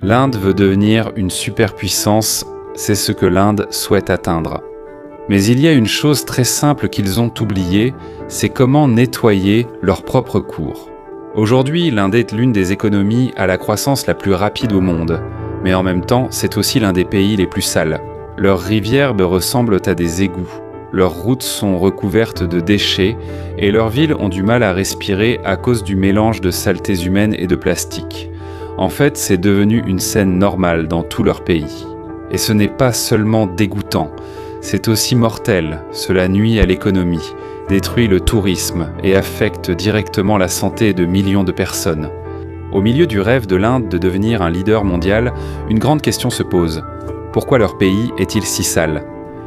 L'Inde veut devenir une superpuissance, c'est ce que l'Inde souhaite atteindre. Mais il y a une chose très simple qu'ils ont oubliée, c'est comment nettoyer leur propre cours. Aujourd'hui, l'Inde est l'une des économies à la croissance la plus rapide au monde, mais en même temps, c'est aussi l'un des pays les plus sales. Leurs rivières ressemblent à des égouts, leurs routes sont recouvertes de déchets et leurs villes ont du mal à respirer à cause du mélange de saletés humaines et de plastique. En fait, c'est devenu une scène normale dans tout leur pays. Et ce n'est pas seulement dégoûtant, c'est aussi mortel, cela nuit à l'économie, détruit le tourisme et affecte directement la santé de millions de personnes. Au milieu du rêve de l'Inde de devenir un leader mondial, une grande question se pose. Pourquoi leur pays est-il si sale ?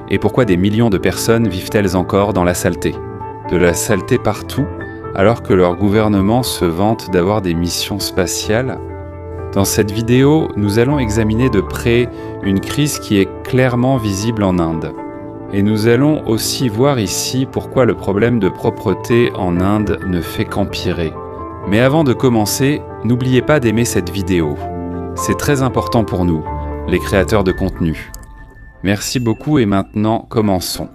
Et pourquoi des millions de personnes vivent-elles encore dans la saleté ? De la saleté partout, alors que leur gouvernement se vante d'avoir des missions spatiales ? Dans cette vidéo, nous allons examiner de près une crise qui est clairement visible en Inde. Et nous allons aussi voir ici pourquoi le problème de propreté en Inde ne fait qu'empirer. Mais avant de commencer, n'oubliez pas d'aimer cette vidéo. C'est très important pour nous, les créateurs de contenu. Merci beaucoup et maintenant, commençons.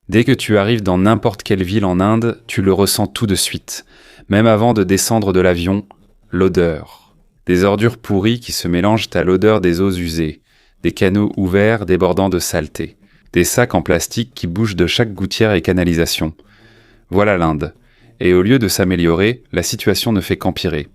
Dès que tu arrives dans n'importe quelle ville en Inde, tu le ressens tout de suite. Même avant de descendre de l'avion, l'odeur. Des ordures pourries qui se mélangent à l'odeur des eaux usées, des canaux ouverts débordant de saleté, des sacs en plastique qui bougent de chaque gouttière et canalisation. Voilà l'Inde. Et au lieu de s'améliorer, la situation ne fait qu'empirer.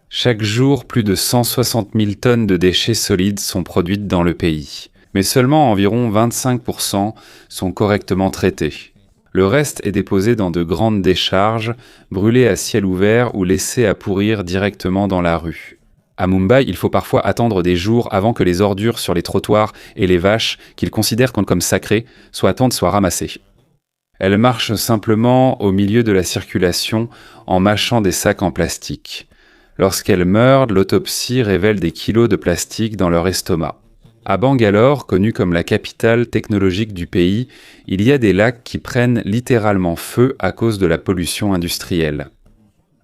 Chaque jour, plus de 160 000 tonnes de déchets solides sont produites dans le pays. Mais seulement environ 25% sont correctement traités. Le reste est déposé dans de grandes décharges, brûlées à ciel ouvert ou laissées à pourrir directement dans la rue. À Mumbai, il faut parfois attendre des jours avant que les ordures sur les trottoirs et les vaches, qu'ils considèrent comme sacrées, soient ramassées. Elles marchent simplement au milieu de la circulation en mâchant des sacs en plastique. Lorsqu'elles meurent, l'autopsie révèle des kilos de plastique dans leur estomac. À Bangalore, connue comme la capitale technologique du pays, il y a des lacs qui prennent littéralement feu à cause de la pollution industrielle.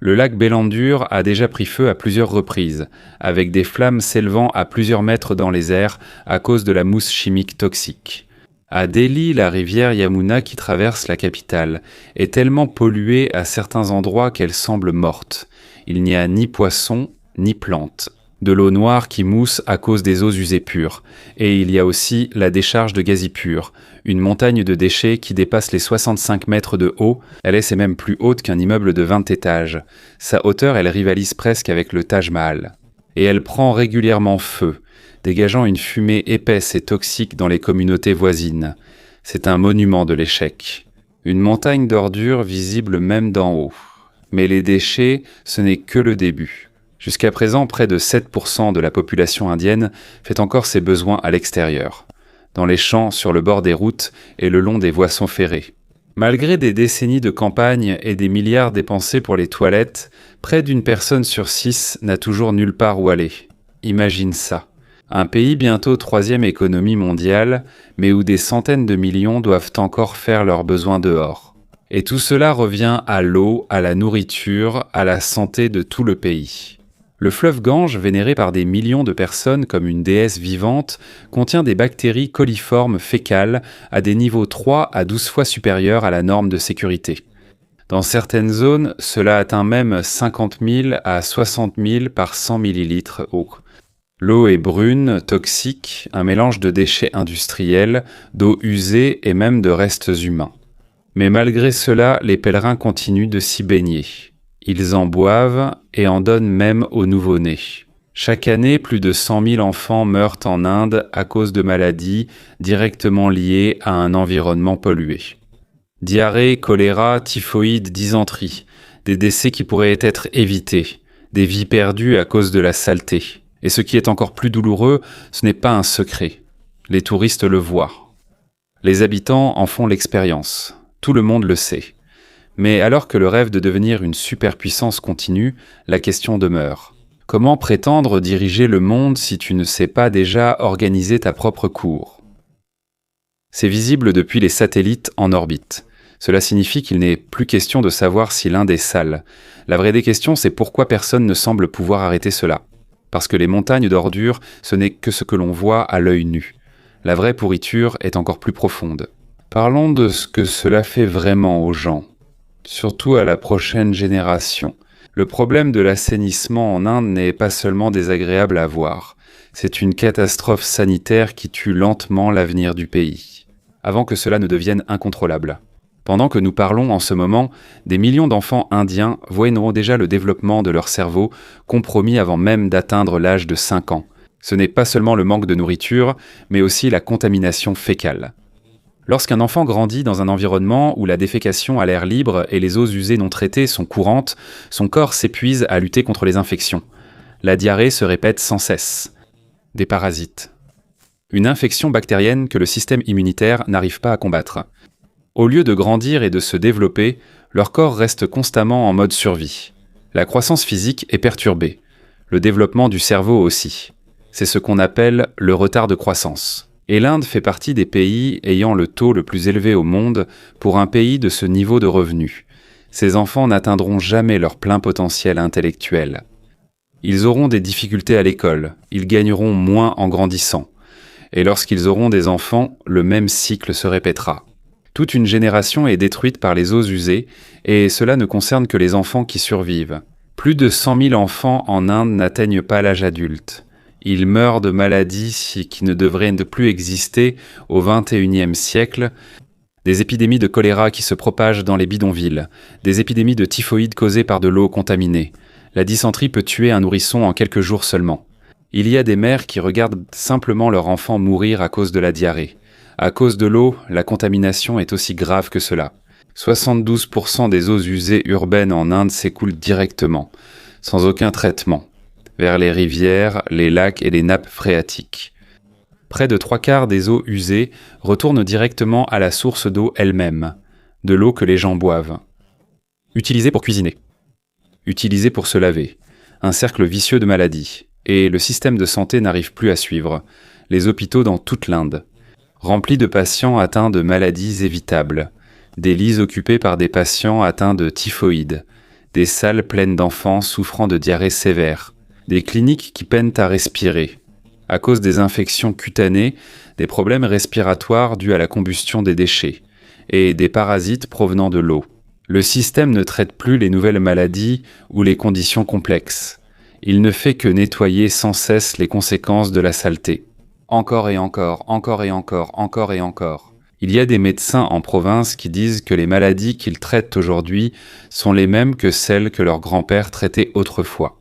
Le lac Bellandur a déjà pris feu à plusieurs reprises, avec des flammes s'élevant à plusieurs mètres dans les airs à cause de la mousse chimique toxique. À Delhi, la rivière Yamuna qui traverse la capitale est tellement polluée à certains endroits qu'elle semble morte. Il n'y a ni poissons, ni plantes. De l'eau noire qui mousse à cause des eaux usées pures. Et il y a aussi la décharge de Gazipur, une montagne de déchets qui dépasse les 65 mètres de haut. Elle est même plus haute qu'un immeuble de 20 étages. Sa hauteur, elle rivalise presque avec le Taj Mahal. Et elle prend régulièrement feu, dégageant une fumée épaisse et toxique dans les communautés voisines. C'est un monument de l'échec. Une montagne d'ordures visible même d'en haut. Mais les déchets, ce n'est que le début. Jusqu'à présent, près de 7% de la population indienne fait encore ses besoins à l'extérieur, dans les champs, sur le bord des routes et le long des voies ferrées. Malgré des décennies de campagne et des milliards dépensés pour les toilettes, près d'une personne sur 6 n'a toujours nulle part où aller. Imagine ça. Un pays bientôt 3e économie mondiale, mais où des centaines de millions doivent encore faire leurs besoins dehors. Et tout cela revient à l'eau, à la nourriture, à la santé de tout le pays. Le fleuve Gange, vénéré par des millions de personnes comme une déesse vivante, contient des bactéries coliformes fécales à des niveaux 3 à 12 fois supérieurs à la norme de sécurité. Dans certaines zones, cela atteint même 50 000 à 60 000 par 100 millilitres d'eau. L'eau est brune, toxique, un mélange de déchets industriels, d'eau usée et même de restes humains. Mais malgré cela, les pèlerins continuent de s'y baigner. Ils en boivent et en donnent même aux nouveau-nés. Chaque année, plus de 100 000 enfants meurent en Inde à cause de maladies directement liées à un environnement pollué. Diarrhée, choléra, typhoïde, dysenterie, des décès qui pourraient être évités, des vies perdues à cause de la saleté. Et ce qui est encore plus douloureux, ce n'est pas un secret. Les touristes le voient. Les habitants en font l'expérience. Tout le monde le sait. Mais alors que le rêve de devenir une superpuissance continue, la question demeure. Comment prétendre diriger le monde si tu ne sais pas déjà organiser ta propre cour ? C'est visible depuis les satellites en orbite. Cela signifie qu'il n'est plus question de savoir si l'Inde est sale. La vraie des questions, c'est pourquoi personne ne semble pouvoir arrêter cela. parce que les montagnes d'ordures, ce n'est que ce que l'on voit à l'œil nu. La vraie pourriture est encore plus profonde. Parlons de ce que cela fait vraiment aux gens, surtout à la prochaine génération. Le problème de l'assainissement en Inde n'est pas seulement désagréable à voir, c'est une catastrophe sanitaire qui tue lentement l'avenir du pays, avant que cela ne devienne incontrôlable. Pendant que nous parlons en ce moment, des millions d'enfants indiens voient déjà le développement de leur cerveau compromis avant même d'atteindre l'âge de 5 ans. Ce n'est pas seulement le manque de nourriture, mais aussi la contamination fécale. Lorsqu'un enfant grandit dans un environnement où la défécation à l'air libre et les eaux usées non traitées sont courantes, son corps s'épuise à lutter contre les infections. La diarrhée se répète sans cesse. Des parasites. Une infection bactérienne que le système immunitaire n'arrive pas à combattre. Au lieu de grandir et de se développer, leur corps reste constamment en mode survie. La croissance physique est perturbée. Le développement du cerveau aussi. C'est ce qu'on appelle le retard de croissance. Et l'Inde fait partie des pays ayant le taux le plus élevé au monde pour un pays de ce niveau de revenus. Ces enfants n'atteindront jamais leur plein potentiel intellectuel. Ils auront des difficultés à l'école, ils gagneront moins en grandissant. Et lorsqu'ils auront des enfants, le même cycle se répétera. Toute une génération est détruite par les eaux usées, et cela ne concerne que les enfants qui survivent. Plus de 100 000 enfants en Inde n'atteignent pas l'âge adulte. Ils meurent de maladies qui ne devraient plus exister au XXIe siècle, des épidémies de choléra qui se propagent dans les bidonvilles, des épidémies de typhoïde causées par de l'eau contaminée. La dysenterie peut tuer un nourrisson en quelques jours seulement. Il y a des mères qui regardent simplement leur enfant mourir à cause de la diarrhée. À cause de l'eau, la contamination est aussi grave que cela. 72% des eaux usées urbaines en Inde s'écoulent directement, sans aucun traitement, vers les rivières, les lacs et les nappes phréatiques. Près de 3/4 des eaux usées retournent directement à la source d'eau elle-même, de l'eau que les gens boivent. Utilisée pour cuisiner, utilisée pour se laver, un cercle vicieux de maladies, et le système de santé n'arrive plus à suivre, les hôpitaux dans toute l'Inde, remplis de patients atteints de maladies évitables, des lits occupés par des patients atteints de typhoïde, des salles pleines d'enfants souffrant de diarrhée sévère, des cliniques qui peinent à respirer, à cause des infections cutanées, des problèmes respiratoires dus à la combustion des déchets, et des parasites provenant de l'eau. Le système ne traite plus les nouvelles maladies ou les conditions complexes. Il ne fait que nettoyer sans cesse les conséquences de la saleté. Encore et encore, encore et encore, encore et encore. Il y a des médecins en province qui disent que les maladies qu'ils traitent aujourd'hui sont les mêmes que celles que leurs grands-pères traitaient autrefois.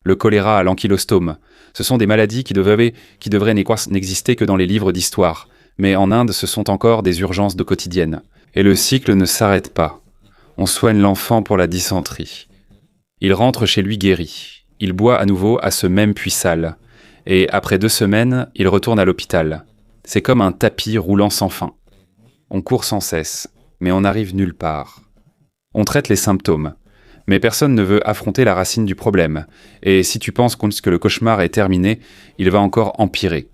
Le choléra, l'ankylostome, ce sont des maladies qui devraient n'exister que dans les livres d'histoire, mais en Inde ce sont encore des urgences de quotidienne. Et le cycle ne s'arrête pas. On soigne l'enfant pour la dysenterie. Il rentre chez lui guéri. Il boit à nouveau à ce même puits sale. Et après 2 semaines, il retourne à l'hôpital. C'est comme un tapis roulant sans fin. On court sans cesse, mais on n'arrive nulle part. On traite les symptômes, mais personne ne veut affronter la racine du problème. Et si tu penses que le cauchemar est terminé, il va encore empirer.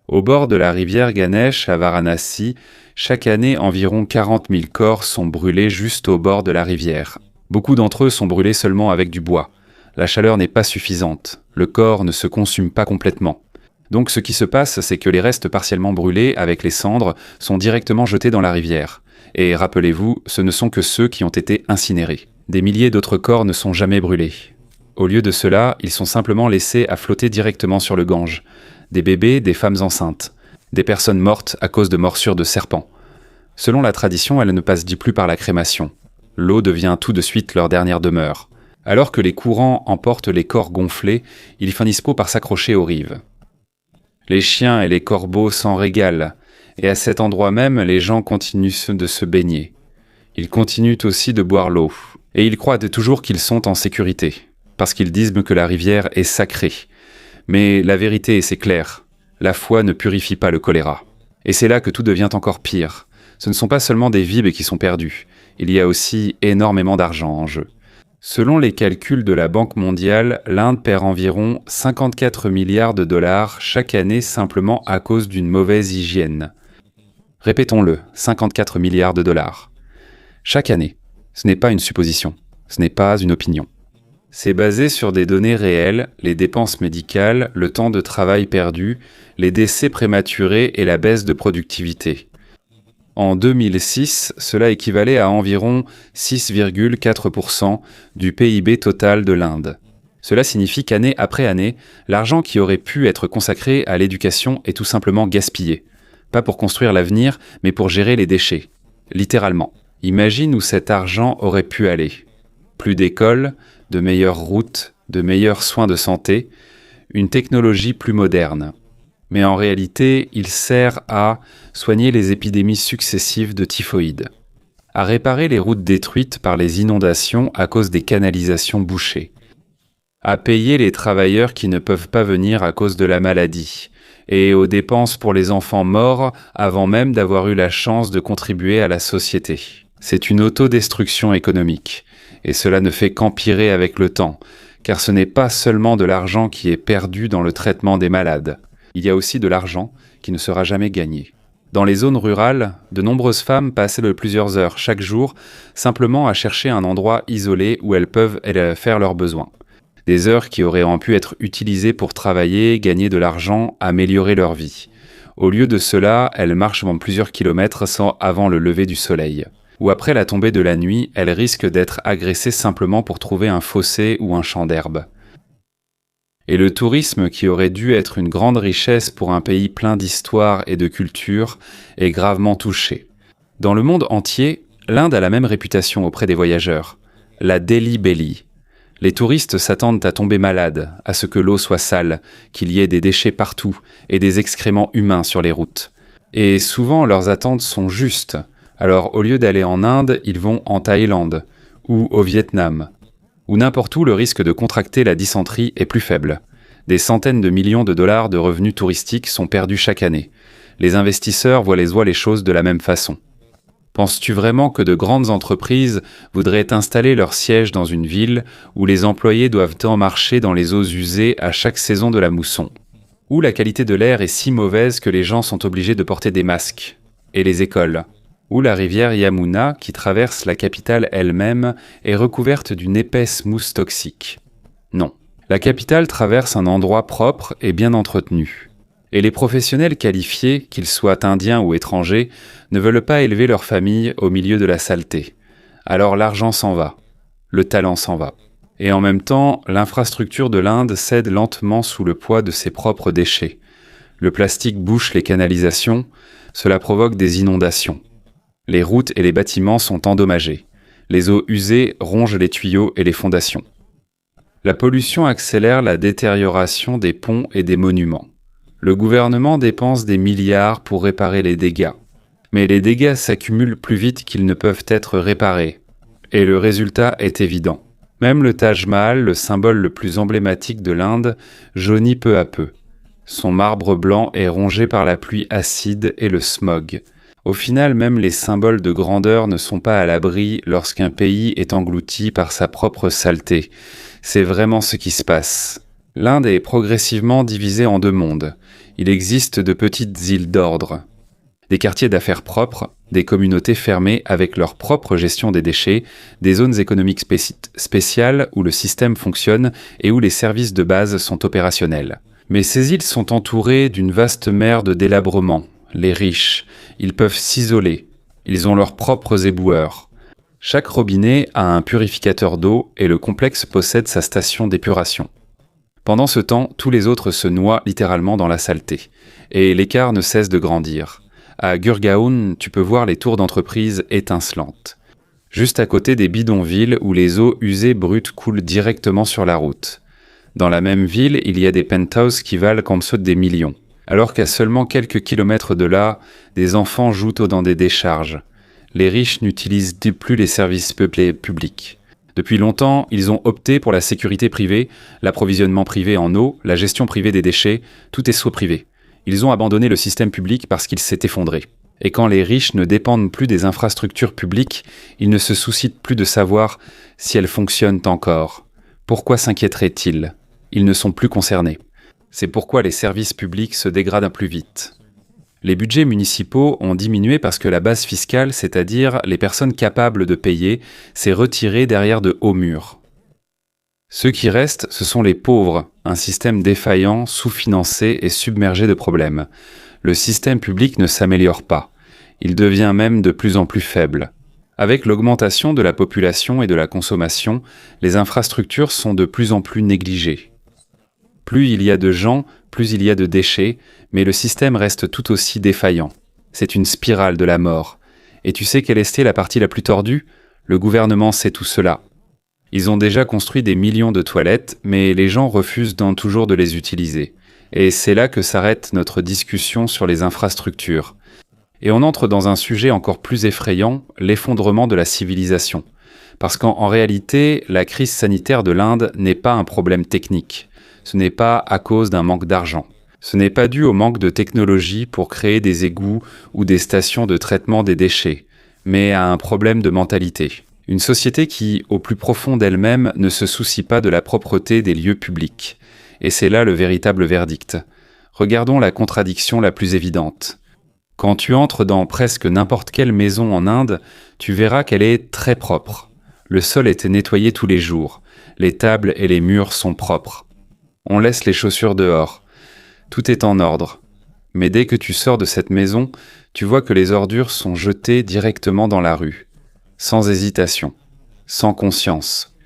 Au bord de la rivière Ganesh, à Varanasi, chaque année, environ 40 000 corps sont brûlés juste au bord de la rivière. Beaucoup d'entre eux sont brûlés seulement avec du bois. La chaleur n'est pas suffisante. Le corps ne se consume pas complètement. Donc ce qui se passe, c'est que les restes partiellement brûlés, avec les cendres, sont directement jetés dans la rivière. Et rappelez-vous, ce ne sont que ceux qui ont été incinérés. Des milliers d'autres corps ne sont jamais brûlés. Au lieu de cela, ils sont simplement laissés à flotter directement sur le Gange. Des bébés, des femmes enceintes. Des personnes mortes à cause de morsures de serpents. Selon la tradition, elles ne passent plus par la crémation. L'eau devient tout de suite leur dernière demeure. Alors que les courants emportent les corps gonflés, ils finissent par s'accrocher aux rives. Les chiens et les corbeaux s'en régalent, et à cet endroit même, les gens continuent de se baigner. Ils continuent aussi de boire l'eau, et ils croient toujours qu'ils sont en sécurité, parce qu'ils disent que la rivière est sacrée. Mais la vérité, c'est clair, la foi ne purifie pas le choléra. Et c'est là que tout devient encore pire. Ce ne sont pas seulement des vies qui sont perdues, il y a aussi énormément d'argent en jeu. Selon les calculs de la Banque mondiale, l'Inde perd environ 54 milliards de dollars chaque année simplement à cause d'une mauvaise hygiène. Répétons-le, 54 milliards de dollars. Chaque année. Ce n'est pas une supposition, ce n'est pas une opinion. C'est basé sur des données réelles, les dépenses médicales, le temps de travail perdu, les décès prématurés et la baisse de productivité. En 2006, cela équivalait à environ 6,4% du PIB total de l'Inde. Cela signifie qu'année après année, l'argent qui aurait pu être consacré à l'éducation est tout simplement gaspillé. Pas pour construire l'avenir, mais pour gérer les déchets. Littéralement. Imagine où cet argent aurait pu aller. Plus d'écoles, de meilleures routes, de meilleurs soins de santé, une technologie plus moderne. Mais en réalité, il sert à soigner les épidémies successives de typhoïde, à réparer les routes détruites par les inondations à cause des canalisations bouchées, à payer les travailleurs qui ne peuvent pas venir à cause de la maladie, et aux dépenses pour les enfants morts avant même d'avoir eu la chance de contribuer à la société. C'est une autodestruction économique, et cela ne fait qu'empirer avec le temps, car ce n'est pas seulement de l'argent qui est perdu dans le traitement des malades. Il y a aussi de l'argent qui ne sera jamais gagné. Dans les zones rurales, de nombreuses femmes passent plusieurs heures chaque jour simplement à chercher un endroit isolé où elles peuvent faire leurs besoins. Des heures qui auraient pu être utilisées pour travailler, gagner de l'argent, améliorer leur vie. Au lieu de cela, elles marchent plusieurs kilomètres avant le lever du soleil. Ou après la tombée de la nuit, elles risquent d'être agressées simplement pour trouver un fossé ou un champ d'herbe. Et le tourisme, qui aurait dû être une grande richesse pour un pays plein d'histoire et de culture, est gravement touché. Dans le monde entier, l'Inde a la même réputation auprès des voyageurs, la Delhi Belly. Les touristes s'attendent à tomber malades, à ce que l'eau soit sale, qu'il y ait des déchets partout et des excréments humains sur les routes. Et souvent, leurs attentes sont justes. Alors, au lieu d'aller en Inde, ils vont en Thaïlande ou au Vietnam, où n'importe où le risque de contracter la dysenterie est plus faible. Des centaines de millions de dollars de revenus touristiques sont perdus chaque année. Les investisseurs voient les choses de la même façon. Penses-tu vraiment que de grandes entreprises voudraient installer leur siège dans une ville où les employés doivent marcher dans les eaux usées à chaque saison de la mousson? Où la qualité de l'air est si mauvaise que les gens sont obligés de porter des masques? Et les écoles? Où la rivière Yamuna, qui traverse la capitale elle-même, est recouverte d'une épaisse mousse toxique? Non. La capitale traverse un endroit propre et bien entretenu. Et les professionnels qualifiés, qu'ils soient indiens ou étrangers, ne veulent pas élever leur famille au milieu de la saleté. Alors l'argent s'en va, le talent s'en va. Et en même temps, l'infrastructure de l'Inde cède lentement sous le poids de ses propres déchets. Le plastique bouche les canalisations, cela provoque des inondations. Les routes et les bâtiments sont endommagés. Les eaux usées rongent les tuyaux et les fondations. La pollution accélère la détérioration des ponts et des monuments. Le gouvernement dépense des milliards pour réparer les dégâts. Mais les dégâts s'accumulent plus vite qu'ils ne peuvent être réparés. Et le résultat est évident. Même le Taj Mahal, le symbole le plus emblématique de l'Inde, jaunit peu à peu. Son marbre blanc est rongé par la pluie acide et le smog. Au final, même les symboles de grandeur ne sont pas à l'abri lorsqu'un pays est englouti par sa propre saleté. C'est vraiment ce qui se passe. L'Inde est progressivement divisée en deux mondes. Il existe de petites îles d'ordre, des quartiers d'affaires propres, des communautés fermées avec leur propre gestion des déchets, des zones économiques spéciales où le système fonctionne et où les services de base sont opérationnels. Mais ces îles sont entourées d'une vaste mer de délabrement. Les riches, ils peuvent s'isoler, ils ont leurs propres éboueurs. Chaque robinet a un purificateur d'eau et le complexe possède sa station d'épuration. Pendant ce temps, tous les autres se noient littéralement dans la saleté, et l'écart ne cesse de grandir. À Gurgaon, tu peux voir les tours d'entreprise étincelantes, juste à côté des bidonvilles où les eaux usées brutes coulent directement sur la route. Dans la même ville, il y a des penthouses qui valent comme ceux des millions. Alors qu'à seulement quelques kilomètres de là, des enfants jouent dans des décharges. Les riches n'utilisent plus les services publics. Depuis longtemps, ils ont opté pour la sécurité privée, l'approvisionnement privé en eau, la gestion privée des déchets, tout est sous privé. Ils ont abandonné le système public parce qu'il s'est effondré. Et quand les riches ne dépendent plus des infrastructures publiques, ils ne se soucient plus de savoir si elles fonctionnent encore. Pourquoi s'inquiéteraient-ils? Ils ne sont plus concernés. C'est pourquoi les services publics se dégradent plus vite. Les budgets municipaux ont diminué parce que la base fiscale, c'est-à-dire les personnes capables de payer, s'est retirée derrière de hauts murs. Ceux qui restent, ce sont les pauvres, un système défaillant, sous-financé et submergé de problèmes. Le système public ne s'améliore pas. Il devient même de plus en plus faible. Avec l'augmentation de la population et de la consommation, les infrastructures sont de plus en plus négligées. Plus il y a de gens, plus il y a de déchets, mais le système reste tout aussi défaillant. C'est une spirale de la mort. Et tu sais quelle était la partie la plus tordue ? Le gouvernement sait tout cela. Ils ont déjà construit des millions de toilettes, mais les gens refusent toujours de les utiliser. Et c'est là que s'arrête notre discussion sur les infrastructures. Et on entre dans un sujet encore plus effrayant, l'effondrement de la civilisation. Parce qu'en réalité, la crise sanitaire de l'Inde n'est pas un problème technique. Ce n'est pas à cause d'un manque d'argent. Ce n'est pas dû au manque de technologie pour créer des égouts ou des stations de traitement des déchets, mais à un problème de mentalité. Une société qui, au plus profond d'elle-même, ne se soucie pas de la propreté des lieux publics. Et c'est là le véritable verdict. Regardons la contradiction la plus évidente. Quand tu entres dans presque n'importe quelle maison en Inde, tu verras qu'elle est très propre. Le sol est nettoyé tous les jours. Les tables et les murs sont propres. On laisse les chaussures dehors. Tout est en ordre. Mais dès que tu sors de cette maison, tu vois que les ordures sont jetées directement dans la rue. Sans hésitation, sans conscience.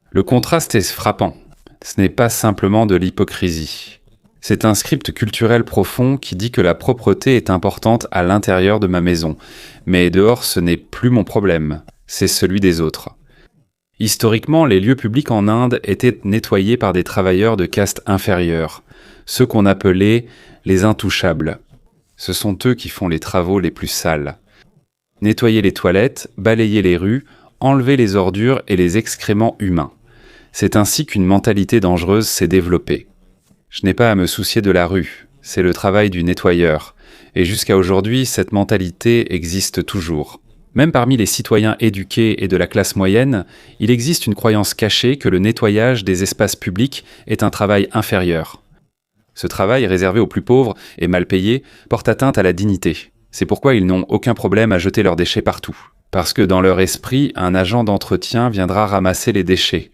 Le contraste est frappant. Ce n'est pas simplement de l'hypocrisie. C'est un script culturel profond qui dit que la propreté est importante à l'intérieur de ma maison, mais dehors ce n'est plus mon problème, c'est celui des autres. Historiquement, les lieux publics en Inde étaient nettoyés par des travailleurs de caste inférieure, ceux qu'on appelait les intouchables. Ce sont eux qui font les travaux les plus sales. Nettoyer les toilettes, balayer les rues, enlever les ordures et les excréments humains. C'est ainsi qu'une mentalité dangereuse s'est développée. Je n'ai pas à me soucier de la rue, c'est le travail du nettoyeur. Et jusqu'à aujourd'hui, cette mentalité existe toujours. Même parmi les citoyens éduqués et de la classe moyenne, il existe une croyance cachée que le nettoyage des espaces publics est un travail inférieur. Ce travail, réservé aux plus pauvres et mal payé, porte atteinte à la dignité. C'est pourquoi ils n'ont aucun problème à jeter leurs déchets partout. Parce que dans leur esprit, un agent d'entretien viendra ramasser les déchets.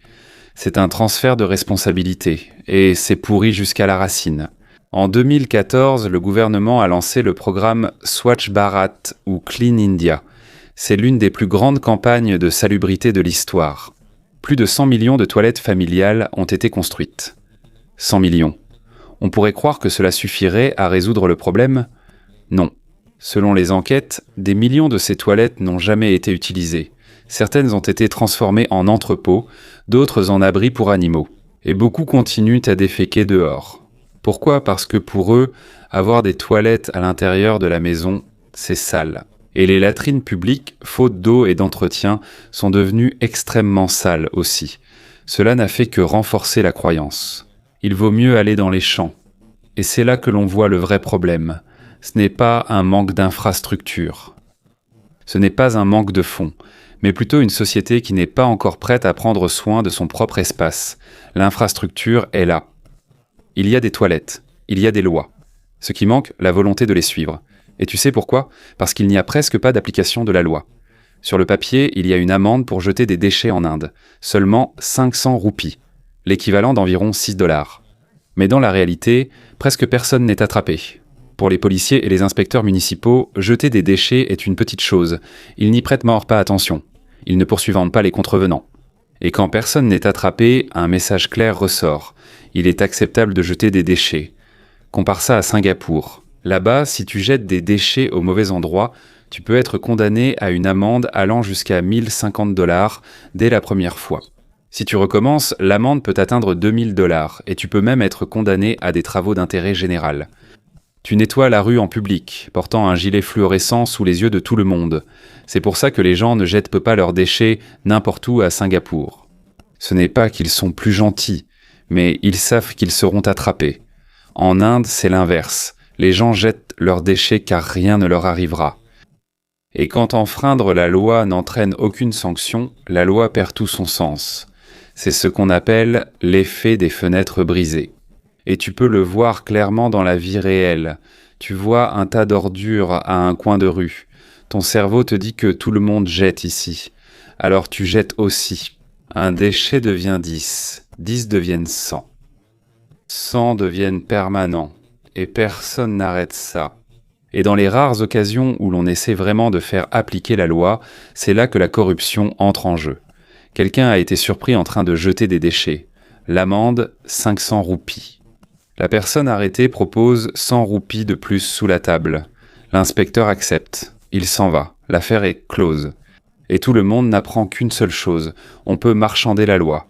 C'est un transfert de responsabilité, et c'est pourri jusqu'à la racine. En 2014, le gouvernement a lancé le programme Swachh Bharat ou Clean India. C'est l'une des plus grandes campagnes de salubrité de l'histoire. Plus de 100 millions de toilettes familiales ont été construites. 100 millions. On pourrait croire que cela suffirait à résoudre le problème ? Non. Selon les enquêtes, des millions de ces toilettes n'ont jamais été utilisées. Certaines ont été transformées en entrepôts, d'autres en abris pour animaux. Et beaucoup continuent à déféquer dehors. Pourquoi ? Parce que pour eux, avoir des toilettes à l'intérieur de la maison, c'est sale. Et les latrines publiques, faute d'eau et d'entretien, sont devenues extrêmement sales aussi. Cela n'a fait que renforcer la croyance. Il vaut mieux aller dans les champs. Et c'est là que l'on voit le vrai problème. Ce n'est pas un manque d'infrastructure. Ce n'est pas un manque de fonds, mais plutôt une société qui n'est pas encore prête à prendre soin de son propre espace. L'infrastructure est là. Il y a des toilettes, il y a des lois. Ce qui manque, la volonté de les suivre. Et tu sais pourquoi ? Parce qu'il n'y a presque pas d'application de la loi. Sur le papier, il y a une amende pour jeter des déchets en Inde. Seulement 500 roupies, l'équivalent d'environ 6 $. Mais dans la réalité, presque personne n'est attrapé. Pour les policiers et les inspecteurs municipaux, jeter des déchets est une petite chose. Ils n'y prêtent pas attention. Ils ne poursuivent pas les contrevenants. Et quand personne n'est attrapé, un message clair ressort. Il est acceptable de jeter des déchets. Compare ça à Singapour. Là-bas, si tu jettes des déchets au mauvais endroit, tu peux être condamné à une amende allant jusqu'à 1050 $ dès la première fois. Si tu recommences, l'amende peut atteindre 2000 $ et tu peux même être condamné à des travaux d'intérêt général. Tu nettoies la rue en public, portant un gilet fluorescent sous les yeux de tout le monde. C'est pour ça que les gens ne jettent pas leurs déchets n'importe où à Singapour. Ce n'est pas qu'ils sont plus gentils, mais ils savent qu'ils seront attrapés. En Inde, c'est l'inverse. Les gens jettent leurs déchets car rien ne leur arrivera. Et quand enfreindre la loi n'entraîne aucune sanction, la loi perd tout son sens. C'est ce qu'on appelle l'effet des fenêtres brisées. Et tu peux le voir clairement dans la vie réelle. Tu vois un tas d'ordures à un coin de rue. Ton cerveau te dit que tout le monde jette ici. Alors tu jettes aussi. Un déchet devient 10, 10 deviennent 100. 100 deviennent permanents, et personne n'arrête ça. Et dans les rares occasions où l'on essaie vraiment de faire appliquer la loi, c'est là que la corruption entre en jeu. Quelqu'un a été surpris en train de jeter des déchets. L'amende, 500 roupies. La personne arrêtée propose 100 roupies de plus sous la table. L'inspecteur accepte. Il s'en va. L'affaire est close. Et tout le monde n'apprend qu'une seule chose. On peut marchander la loi.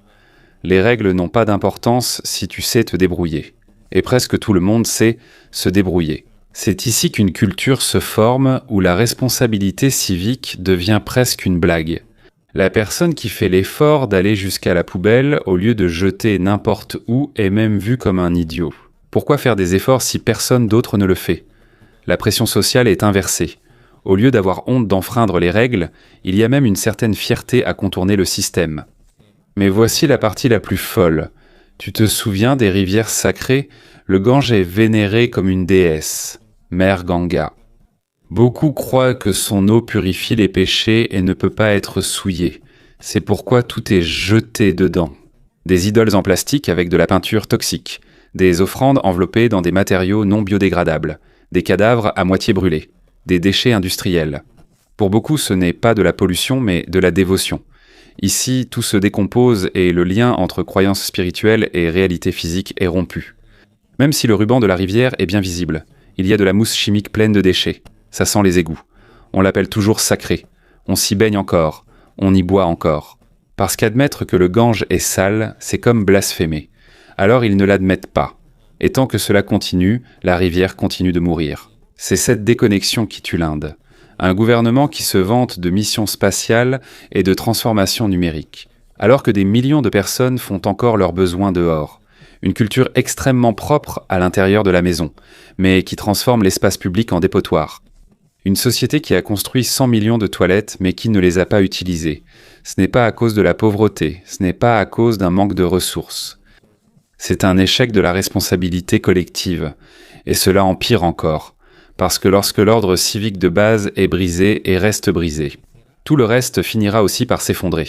Les règles n'ont pas d'importance si tu sais te débrouiller. Et presque tout le monde sait se débrouiller. C'est ici qu'une culture se forme où la responsabilité civique devient presque une blague. La personne qui fait l'effort d'aller jusqu'à la poubelle au lieu de jeter n'importe où est même vue comme un idiot. Pourquoi faire des efforts si personne d'autre ne le fait ? La pression sociale est inversée. Au lieu d'avoir honte d'enfreindre les règles, il y a même une certaine fierté à contourner le système. Mais voici la partie la plus folle. Tu te souviens des rivières sacrées ? Le Gange est vénéré comme une déesse, Mère Ganga. Beaucoup croient que son eau purifie les péchés et ne peut pas être souillée. C'est pourquoi tout est jeté dedans. Des idoles en plastique avec de la peinture toxique, des offrandes enveloppées dans des matériaux non biodégradables, des cadavres à moitié brûlés, des déchets industriels. Pour beaucoup, ce n'est pas de la pollution, mais de la dévotion. Ici, tout se décompose et le lien entre croyances spirituelles et réalité physique est rompu. Même si le ruban de la rivière est bien visible, il y a de la mousse chimique pleine de déchets. Ça sent les égouts. On l'appelle toujours sacré. On s'y baigne encore. On y boit encore. Parce qu'admettre que le Gange est sale, c'est comme blasphémer. Alors ils ne l'admettent pas. Et tant que cela continue, la rivière continue de mourir. C'est cette déconnexion qui tue l'Inde. Un gouvernement qui se vante de missions spatiales et de transformation numérique. Alors que des millions de personnes font encore leurs besoins dehors. Une culture extrêmement propre à l'intérieur de la maison, mais qui transforme l'espace public en dépotoir. Une société qui a construit 100 millions de toilettes, mais qui ne les a pas utilisées. Ce n'est pas à cause de la pauvreté, ce n'est pas à cause d'un manque de ressources. C'est un échec de la responsabilité collective. Et cela empire encore, parce que lorsque l'ordre civique de base est brisé et reste brisé, tout le reste finira aussi par s'effondrer.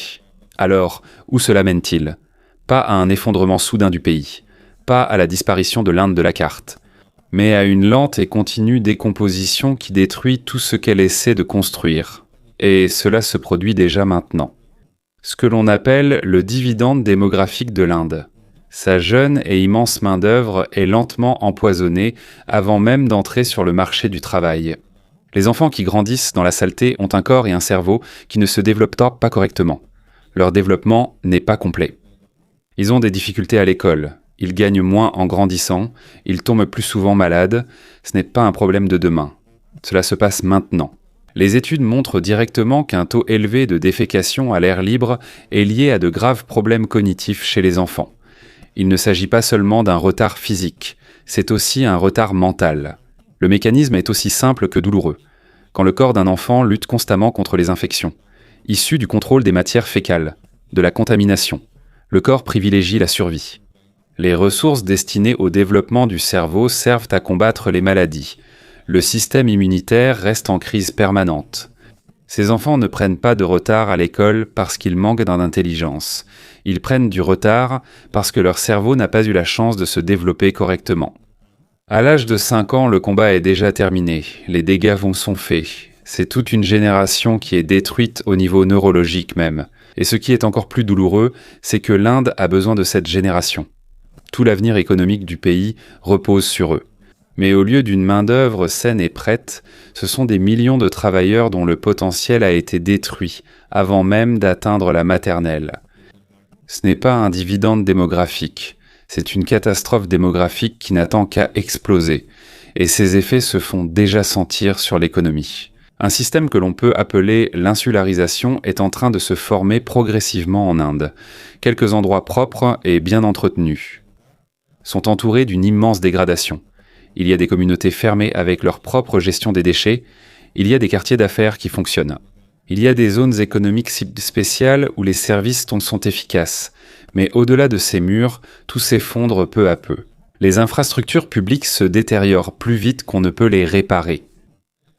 Alors, où cela mène-t-il ? Pas à un effondrement soudain du pays, pas à la disparition de l'Inde de la carte, mais à une lente et continue décomposition qui détruit tout ce qu'elle essaie de construire. Et cela se produit déjà maintenant. Ce que l'on appelle le dividende démographique de l'Inde. Sa jeune et immense main-d'œuvre est lentement empoisonnée avant même d'entrer sur le marché du travail. Les enfants qui grandissent dans la saleté ont un corps et un cerveau qui ne se développent pas correctement. Leur développement n'est pas complet. Ils ont des difficultés à l'école. Ils gagnent moins en grandissant, ils tombent plus souvent malades, ce n'est pas un problème de demain. Cela se passe maintenant. Les études montrent directement qu'un taux élevé de défécation à l'air libre est lié à de graves problèmes cognitifs chez les enfants. Il ne s'agit pas seulement d'un retard physique, c'est aussi un retard mental. Le mécanisme est aussi simple que douloureux. Quand le corps d'un enfant lutte constamment contre les infections, issues du contrôle des matières fécales, de la contamination, le corps privilégie la survie. Les ressources destinées au développement du cerveau servent à combattre les maladies. Le système immunitaire reste en crise permanente. Ces enfants ne prennent pas de retard à l'école parce qu'ils manquent d'intelligence. Ils prennent du retard parce que leur cerveau n'a pas eu la chance de se développer correctement. À l'âge de 5 ans, le combat est déjà terminé. Les dégâts sont faits. C'est toute une génération qui est détruite au niveau neurologique même. Et ce qui est encore plus douloureux, c'est que l'Inde a besoin de cette génération. Tout l'avenir économique du pays repose sur eux. Mais au lieu d'une main-d'œuvre saine et prête, ce sont des millions de travailleurs dont le potentiel a été détruit avant même d'atteindre la maternelle. Ce n'est pas un dividende démographique, c'est une catastrophe démographique qui n'attend qu'à exploser, et ses effets se font déjà sentir sur l'économie. Un système que l'on peut appeler l'insularisation est en train de se former progressivement en Inde. Quelques endroits propres et bien entretenus sont entourés d'une immense dégradation. Il y a des communautés fermées avec leur propre gestion des déchets, il y a des quartiers d'affaires qui fonctionnent. Il y a des zones économiques spéciales où les services sont efficaces, mais au-delà de ces murs, tout s'effondre peu à peu. Les infrastructures publiques se détériorent plus vite qu'on ne peut les réparer.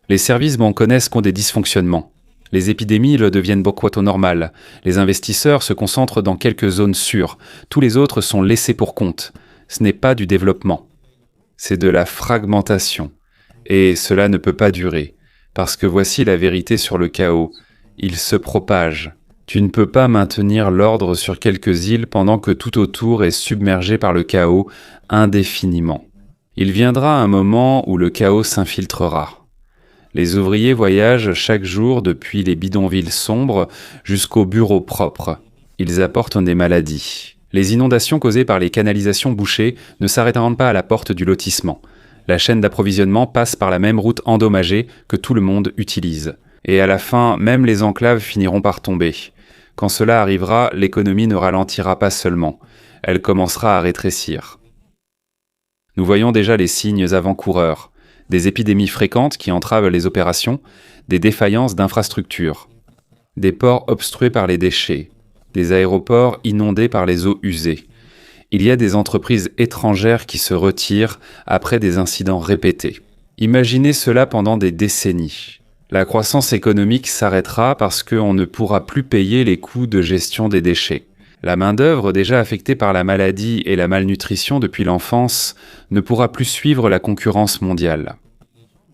Les services m'en connaissent qu'ont des dysfonctionnements. Les épidémies le deviennent boqueto normal. Les investisseurs se concentrent dans quelques zones sûres. Tous les autres sont laissés pour compte. Ce n'est pas du développement. C'est de la fragmentation. Et cela ne peut pas durer. Parce que voici la vérité sur le chaos. Il se propage. Tu ne peux pas maintenir l'ordre sur quelques îles pendant que tout autour est submergé par le chaos indéfiniment. Il viendra un moment où le chaos s'infiltrera. Les ouvriers voyagent chaque jour depuis les bidonvilles sombres jusqu'aux bureaux propres. Ils apportent des maladies. Les inondations causées par les canalisations bouchées ne s'arrêteront pas à la porte du lotissement. La chaîne d'approvisionnement passe par la même route endommagée que tout le monde utilise. Et à la fin, même les enclaves finiront par tomber. Quand cela arrivera, l'économie ne ralentira pas seulement, elle commencera à rétrécir. Nous voyons déjà les signes avant-coureurs, des épidémies fréquentes qui entravent les opérations, des défaillances d'infrastructures, des ports obstrués par les déchets, des aéroports inondés par les eaux usées. Il y a des entreprises étrangères qui se retirent après des incidents répétés. Imaginez cela pendant des décennies. La croissance économique s'arrêtera parce qu'on ne pourra plus payer les coûts de gestion des déchets. La main-d'œuvre déjà affectée par la maladie et la malnutrition depuis l'enfance ne pourra plus suivre la concurrence mondiale.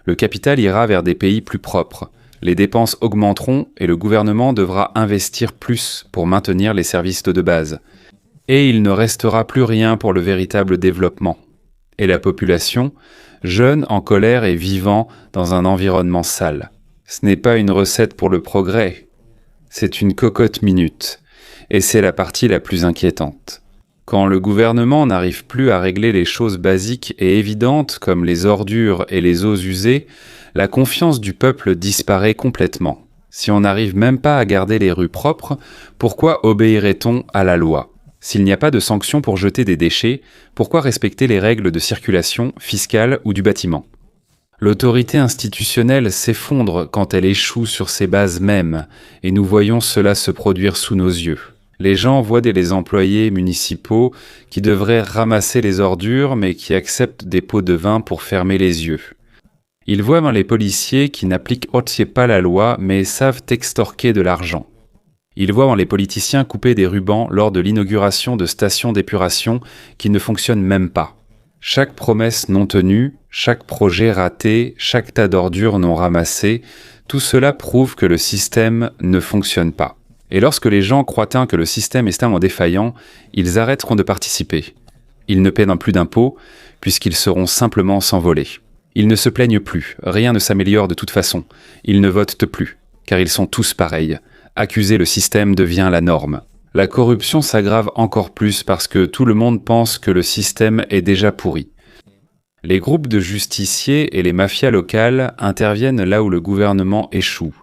Le capital ira vers des pays plus propres. Les dépenses augmenteront et le gouvernement devra investir plus pour maintenir les services de base. Et il ne restera plus rien pour le véritable développement. Et la population, jeune, en colère et vivant dans un environnement sale. Ce n'est pas une recette pour le progrès, c'est une cocotte minute, et c'est la partie la plus inquiétante. Quand le gouvernement n'arrive plus à régler les choses basiques et évidentes comme les ordures et les eaux usées, la confiance du peuple disparaît complètement. Si on n'arrive même pas à garder les rues propres, pourquoi obéirait-on à la loi ? S'il n'y a pas de sanctions pour jeter des déchets, pourquoi respecter les règles de circulation, fiscale ou du bâtiment ? L'autorité institutionnelle s'effondre quand elle échoue sur ses bases mêmes, et nous voyons cela se produire sous nos yeux. Les gens voient les employés municipaux qui devraient ramasser les ordures, mais qui acceptent des pots de vin pour fermer les yeux. Ils voient les policiers qui n'appliquent pas la loi, mais savent extorquer de l'argent. Ils voient les politiciens couper des rubans lors de l'inauguration de stations d'épuration qui ne fonctionnent même pas. Chaque promesse non tenue, chaque projet raté, chaque tas d'ordures non ramassées, tout cela prouve que le système ne fonctionne pas. Et lorsque les gens croient que le système est en défaillant, ils arrêteront de participer. Ils ne paieront plus d'impôts, puisqu'ils seront simplement s'envoler. Ils ne se plaignent plus, rien ne s'améliore de toute façon. Ils ne votent plus, car ils sont tous pareils. Accuser le système devient la norme. La corruption s'aggrave encore plus parce que tout le monde pense que le système est déjà pourri. Les groupes de justiciers et les mafias locales interviennent là où le gouvernement échoue.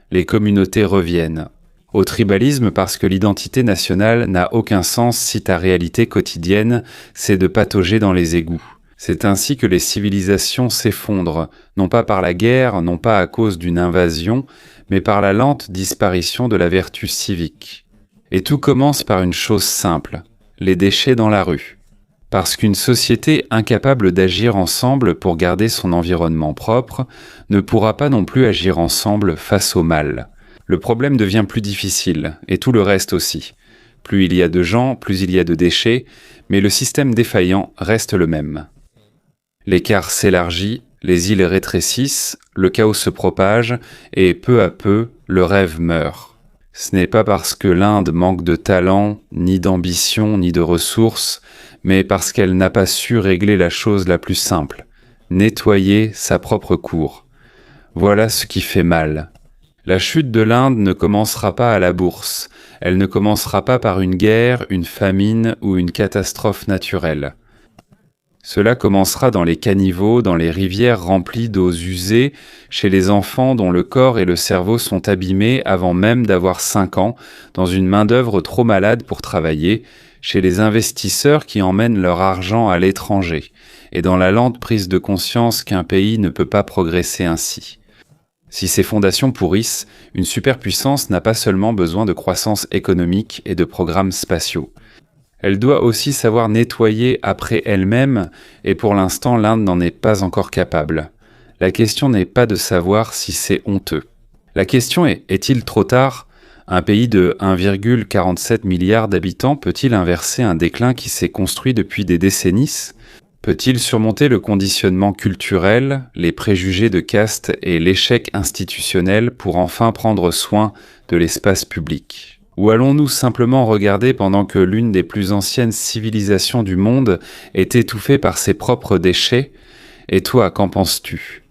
Les communautés reviennent. Au tribalisme parce que l'identité nationale n'a aucun sens si ta réalité quotidienne, c'est de patauger dans les égouts. C'est ainsi que les civilisations s'effondrent, non pas par la guerre, non pas à cause d'une invasion, mais par la lente disparition de la vertu civique. Et tout commence par une chose simple, les déchets dans la rue. Parce qu'une société incapable d'agir ensemble pour garder son environnement propre ne pourra pas non plus agir ensemble face au mal. Le problème devient plus difficile, et tout le reste aussi. Plus il y a de gens, plus il y a de déchets, mais le système défaillant reste le même. L'écart s'élargit, les îles rétrécissent, le chaos se propage, et peu à peu, le rêve meurt. Ce n'est pas parce que l'Inde manque de talent, ni d'ambition, ni de ressources, mais parce qu'elle n'a pas su régler la chose la plus simple, nettoyer sa propre cour. Voilà ce qui fait mal. La chute de l'Inde ne commencera pas à la bourse, elle ne commencera pas par une guerre, une famine ou une catastrophe naturelle. Cela commencera dans les caniveaux, dans les rivières remplies d'eaux usées, chez les enfants dont le corps et le cerveau sont abîmés avant même d'avoir 5 ans, dans une main-d'œuvre trop malade pour travailler, chez les investisseurs qui emmènent leur argent à l'étranger, et dans la lente prise de conscience qu'un pays ne peut pas progresser ainsi. Si ces fondations pourrissent, une superpuissance n'a pas seulement besoin de croissance économique et de programmes spatiaux. Elle doit aussi savoir nettoyer après elle-même, et pour l'instant l'Inde n'en est pas encore capable. La question n'est pas de savoir si c'est honteux. La question est-il trop tard? Un pays de 1,47 milliard d'habitants peut-il inverser un déclin qui s'est construit depuis des décennies? Peut-il surmonter le conditionnement culturel, les préjugés de caste et l'échec institutionnel pour enfin prendre soin de l'espace public? Ou allons-nous simplement regarder pendant que l'une des plus anciennes civilisations du monde est étouffée par ses propres déchets? Et toi, qu'en penses-tu?